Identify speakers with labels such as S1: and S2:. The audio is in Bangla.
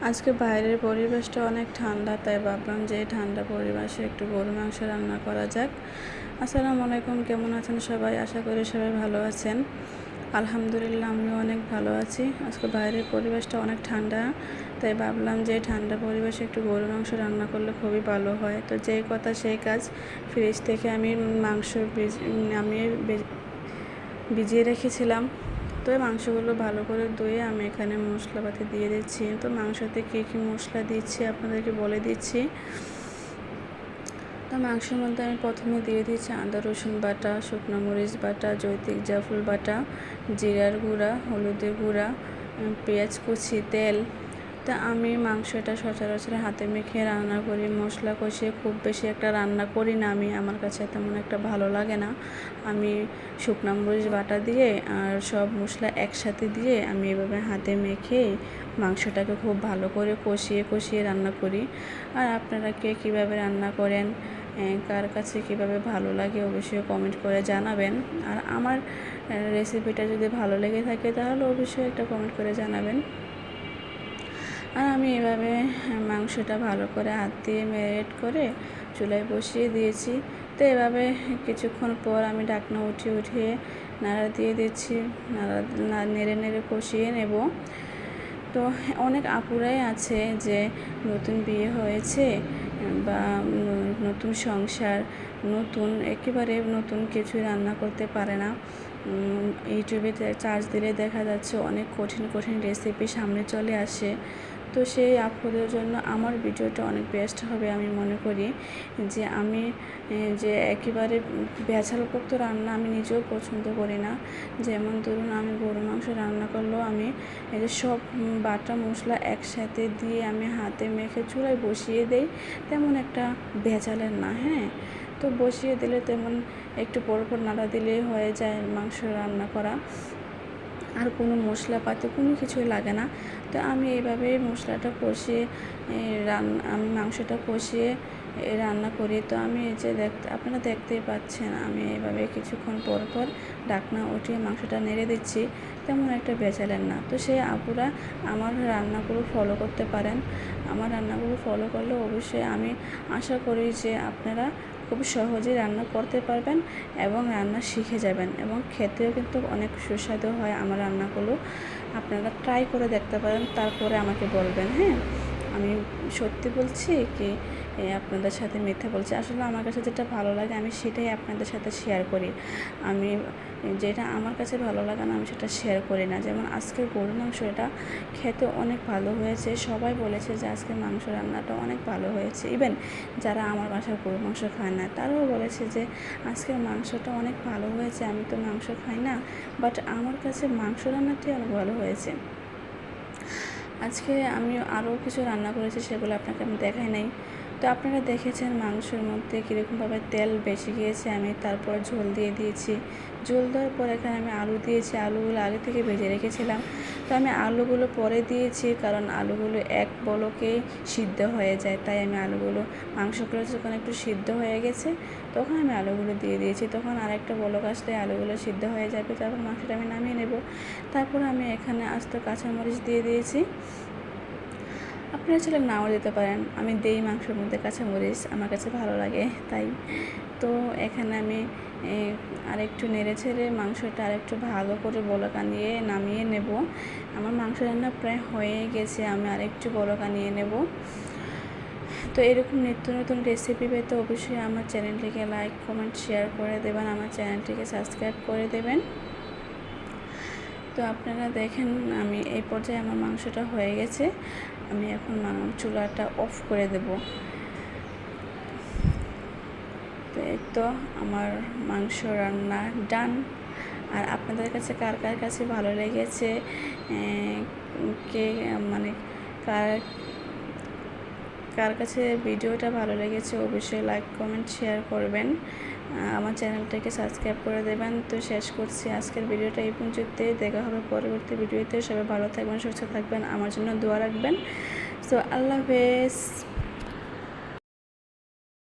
S1: আজকে বাইরের পরিবেশটা অনেক ঠান্ডা, তাই ভাবলাম যে ঠান্ডা পরিবেশে একটু গরু মাংস রান্না করা যাক। আসসালামু আলাইকুম, কেমন আছেন সবাই? আশা করি সবাই ভালো আছেন। আলহামদুলিল্লাহ, আমিও অনেক ভালো আছি। আজকে বাইরের পরিবেশটা অনেক ঠান্ডা, তাই ভাবলাম যে ঠান্ডা পরিবেশে একটু গরু মাংস রান্না করলে খুবই ভালো হয়। তো যেই কথা সেই কাজ, ফ্রিজ থেকে আমি মাংস ভিজিয়ে রেখেছিলাম। তো মাংসগুলো ভালো করে ধুয়ে আমি এখানে মশলাপাতি দিয়ে দিচ্ছি। তো মাংসতে কী কী মশলা দিচ্ছি আপনাদেরকে বলে দিচ্ছি। তো মাংসের মধ্যে আমি প্রথমে দিয়ে দিচ্ছি আদা রসুন বাটা, শুকনো মরিচ বাটা, জৈতিক জাফল বাটা, জিরার গুঁড়া, হলুদের গুঁড়া, পেঁয়াজ কুচি, তেল। তা আমি মাংসটা সচরাচর হাতে মেখে রান্না করি, মশলা কষিয়ে খুব বেশি একটা রান্না করি না। আমার কাছে তেমন একটা ভালো লাগে না। আমি শুকনো মরিচ বাটা দিয়ে আর সব মশলা একসাথে দিয়ে আমি এভাবে হাতে মেখে মাংসটাকে খুব ভালো করে কষিয়ে কষিয়ে রান্না করি। আর আপনারা কে কীভাবে রান্না করেন, কার কাছে কীভাবে ভালো লাগে অবশ্যই কমেন্ট করে জানাবেন। আর আমার রেসিপিটা যদি ভালো লেগে থাকে তাহলে অবশ্যই একটা কমেন্ট করে জানাবেন। আর আমি এভাবে মাংসটা ভালো করে হাত দিয়ে ম্যারিনেট করে চুলায় বসিয়ে দিয়েছি। তো এভাবে কিছুক্ষণ পর আমি ঢাকনা উঠিয়ে নাড়া দিয়ে দিচ্ছি, নেড়ে নেড়ে কষিয়ে নেব। তো অনেক আপুরাই আছে যে নতুন বিয়ে হয়েছে বা নতুন সংসার, একেবারে নতুন কিছু রান্না করতে পারে না। ইউটিউবে সার্চ দিলে দেখা যাচ্ছে অনেক কঠিন কঠিন রেসিপি সামনে চলে আসে। তো সেই আপুদের জন্য আমার ভিডিওটা অনেক বেস্ট হবে আমি মনে করি। যে একেবারে ভেজালযুক্ত রান্না আমি নিজেও পছন্দ করি না। যেমন ধরুন, আমি গরু মাংস রান্না করলেও আমি এই যে সব বাটা মশলা একসাথে দিয়ে আমি হাতে মেখে চুলায় বসিয়ে দেই, তেমন একটা ভেজালের না। তো বসিয়ে দিলে তেমন একটু পরপর নাড়া দিলেই হয়ে যায় মাংস রান্না করা, আর কোনো মশলাপাতি কোনো কিছুই লাগে না। তো আমি এইভাবে মশলাটা কষিয়ে আমি মাংসটা কষিয়ে রান্না করি। তো আমি এই যে আপনারা দেখতেই পাচ্ছেন, আমি এইভাবে কিছুক্ষণ পর পর ঢাকনা উঠিয়ে মাংসটা নেড়ে দিচ্ছি, তেমন একটা ভেজালের না। তো সেই আপুরা আমার রান্নাগুলো ফলো করতে পারেন। আমার রান্নাগুলো ফলো করলে অবশ্যই আমি আশা করি যে আপনারা খুব সহজেই রান্না করতে পারবেন এবং রান্না শিখে যাবেন, এবং খেতেও কিন্তু অনেক সুস্বাদু হয় আমার রান্নাগুলো। আপনারা ট্রাই করে দেখতে পারেন, তারপরে আমাকে বলবেন। আমি সত্যি বলছি কি আপনাদের সাথে মিথ্যা বলছি? আসলে আমার কাছে যেটা ভালো লাগে আমি সেটাই আপনাদের সাথে শেয়ার করি। আমি যেটা আমার কাছে ভালো লাগে না আমি সেটা শেয়ার করি না। যেমন আজকের গরু মাংস, এটা খেতে অনেক ভালো হয়েছে। সবাই বলেছে যে আজকের মাংস রান্নাটা অনেক ভালো হয়েছে। ইভেন যারা আমার বাসায় গরু মাংস খায় না তারাও বলেছে যে আজকের মাংসটা অনেক ভালো হয়েছে। আমি তো মাংস খাই না, বাট আমার কাছে মাংস রান্নাটি অনেক ভালো হয়েছে। আজকে আমি আরও কিছু রান্না করেছি, সেগুলো আপনাকে আমি দেখাই নাই। তো আপনারা দেখেছেন মাংসের মধ্যে কীরকমভাবে তেল বেশি গিয়েছে। আমি তারপর ঝোল দিয়ে দিয়েছি। ঝোল দেওয়ার পর এখানে আমি আলু দিয়েছি। আলুগুলো আগে থেকে ভেজে রেখেছিলাম। তো আমি আলুগুলো পরে দিয়েছি, কারণ আলুগুলো এক বলকেই সিদ্ধ হয়ে যায়। তাই আমি মাংসগুলো যখন একটু সিদ্ধ হয়ে গেছে তখন আমি আলুগুলো দিয়ে দিয়েছি। তখন আরেকটা বলক আসলে আলুগুলো সিদ্ধ হয়ে যাবে, তারপর মাংসটা আমি নামিয়ে নেব। তারপর আমি এখানে আস্ত কাঁচামরিচ দিয়ে দিয়েছি। আপনারা চাইলে নাও দিতে পারেন, আমি দেই মাংসের মধ্যে কাঁচামরিচ, আমার কাছে ভালো লাগে তাই। তো এখানে আমি আরেকটু নেড়ে ছেড়ে মাংসটা আরেকটু ভালো করে বলক আনিয়ে নামিয়ে নেব। আমার মাংস রান্না প্রায় হয়ে গেছে, আমি আরেকটু বলক আনিয়ে নেব। তো এরকম নিত্য নতুন রেসিপি পেতে অবশ্যই আমার চ্যানেলটিকে লাইক, কমেন্ট, শেয়ার করে দেবেন। আমার চ্যানেলটিকে সাবস্ক্রাইব করে দেবেন। তো আপনারা দেখেন, আমি এই পর্যায়ে আমার মাংসটা হয়ে গেছে। আমি এখন চুলাটা অফ করে দেব। তো এই তো আমার মাংস রান্না ডান। আর আপনাদের কাছে কার কার কাছে ভালো লেগেছে, কে মানে কার কাছে ভিডিওটা ভালো লেগেছে অবশ্যই লাইক, কমেন্ট, শেয়ার করবেন। আমার চ্যানেলটাকে সাবস্ক্রাইব করে দেবেন। তো শেষ করছি আজকের ভিডিওটা এই পর্যন্তই। দেখা হবে পরবর্তী ভিডিওতে। সবাই ভালো থাকবেন, সুস্থ থাকবেন, আমার জন্য দোয়া রাখবেন। সো আল্লাহ হাফেজ।